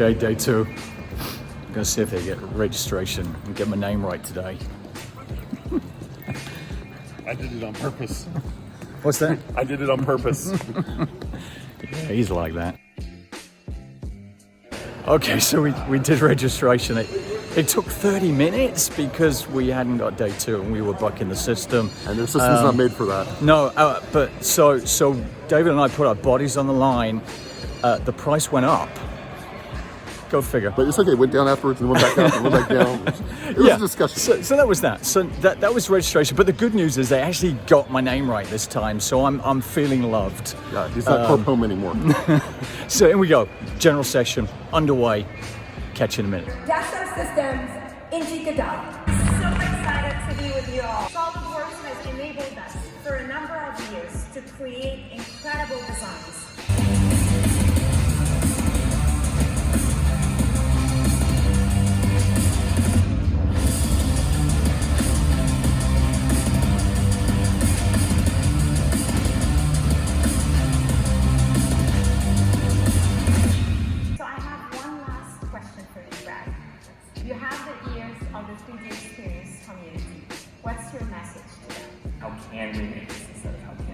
Okay, day 2. I'm gonna see if they get registration and get my name right today. I did it on purpose. What's that? I did it on purpose. Yeah, he's like that. Okay, so we did registration. It took 30 minutes because we hadn't got day 2 and we were bucking the system. And their system's not made for that. No, but so David and I put our bodies on the line. The price went up. Go figure. But it's okay, it went down afterwards and went back up and went back down. It was a discussion. So that was that. So that was registration. But the good news is they actually got my name right this time. So I'm feeling loved. Yeah, he's not Corp Home anymore. So here we go. General session underway. Catch you in a minute. Dassault Systems in Chicago. So excited to be with you all. SolidWorks has enabled us for a number of years to create incredible designs. You have the ears of the 3D Experience community. What's your message to them? How can we make this instead of how can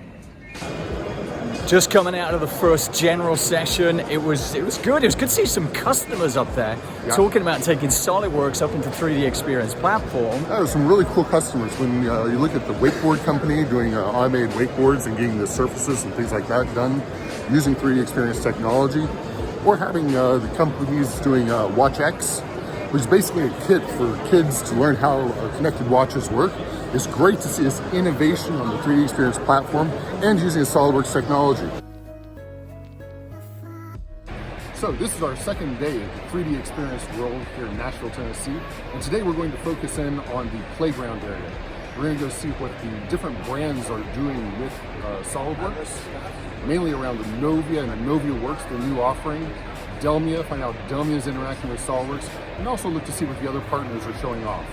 we? Just coming out of the first general session, it was good. It was good to see some customers up there talking about taking SolidWorks up into 3D Experience platform. There's some really cool customers. When you look at the wakeboard company doing automated wakeboards and getting the surfaces and things like that done using 3D Experience technology, or having the companies doing WatchX, which is basically a kit for kids to learn how connected watches work. It's great to see this innovation on the 3D Experience platform and using the SolidWorks technology. So this is our second day at the 3D Experience World here in Nashville, Tennessee. And today we're going to focus in on the playground area. We're going to go see what the different brands are doing with SolidWorks, mainly around the Novia and the Novia Works, their new offering. Delmia, find out how Delmia is interacting with SolidWorks, and also look to see what the other partners are showing off.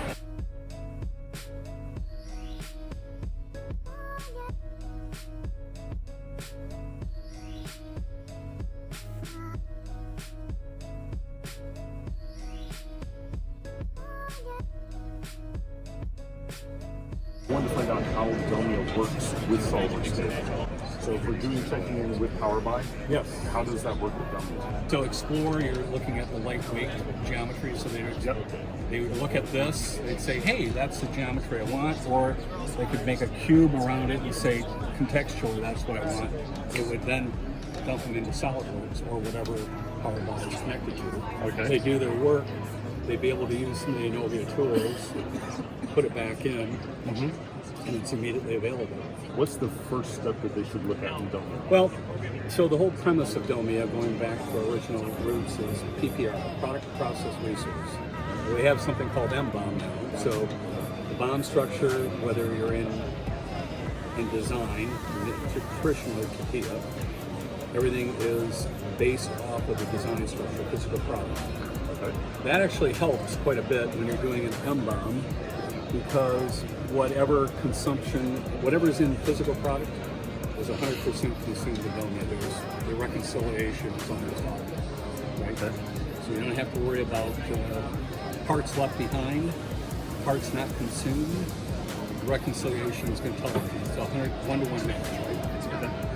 I wanted to find out how Delmia works with SolidWorks today. So if we're doing checking in with PowerBuy, yes. How does that work with Delmia? So Explore, you're looking at the lightweight geometry, so they would look at this, they'd say, hey, that's the geometry I want, or they could make a cube around it and say, contextually, that's what I want. It would then dump them into SolidWorks or whatever PowerBuy is connected to. Okay. They do their work, they'd be able to use some of the Novia tools, put it back in, and it's immediately available. What's the first step that they should look at in Delmia? Well, so the whole premise of Delmia, going back to our original roots, is PPR, Product Process Research. We have something called MBOM now. So the BOM structure, whether you're in design, traditionally CATIA, everything is based off of the design structure, physical product. Okay. That actually helps quite a bit when you're doing an MBOM, because whatever consumption, whatever's in physical product is 100% consumed in Delmia. There's the reconciliation is on the top, right? Okay. So you don't have to worry about parts left behind, parts not consumed. The reconciliation is going to tell you. It's a 1-to-1 match, right?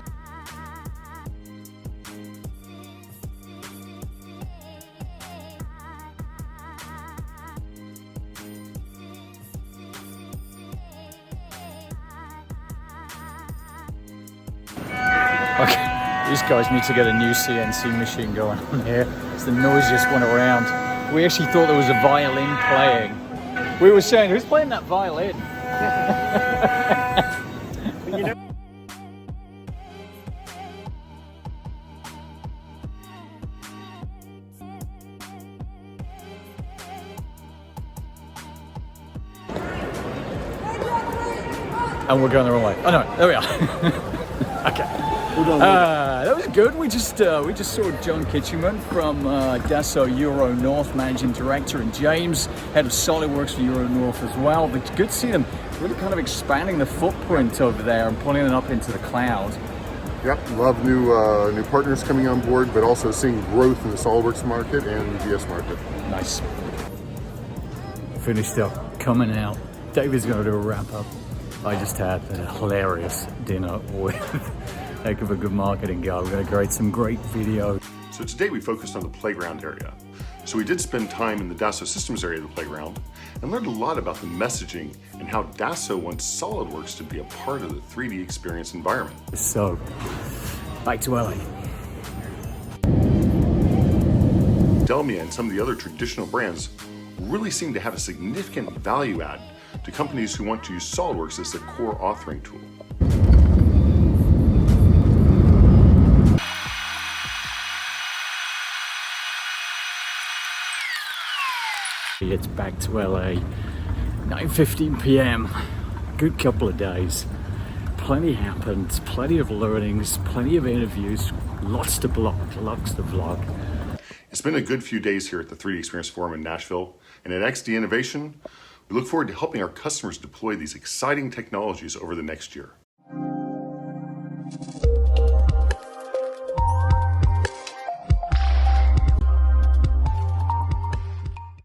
Okay, these guys need to get a new CNC machine going on here. It's the noisiest one around. We actually thought there was a violin playing. We were saying, who's playing that violin? And we're going the wrong way. Oh no, there we are. Okay. That was good. We just saw John Kitchenman from Dassault Euro North, Managing Director, and James, Head of SolidWorks for Euro North as well. But good to see them really kind of expanding the footprint over there and pulling it up into the cloud. Yep, love new partners coming on board, but also seeing growth in the SolidWorks market and the DS market. Nice. Finished up, coming out. David's going to do a wrap up. I just had a hilarious dinner with heck of a good marketing guy. We're going to create some great videos. So today we focused on the playground area. So we did spend time in the Dassault Systems area of the playground and learned a lot about the messaging and how Dassault wants SolidWorks to be a part of the 3D experience environment. So, back to LA. Delmia and some of the other traditional brands really seem to have a significant value add to companies who want to use SolidWorks as their core authoring tool. It's back to LA, 9:15 p.m. Good couple of days. Plenty happened, plenty of learnings, plenty of interviews, lots to vlog. It's been a good few days here at the 3D Experience Forum in Nashville, and at XD Innovation, we look forward to helping our customers deploy these exciting technologies over the next year.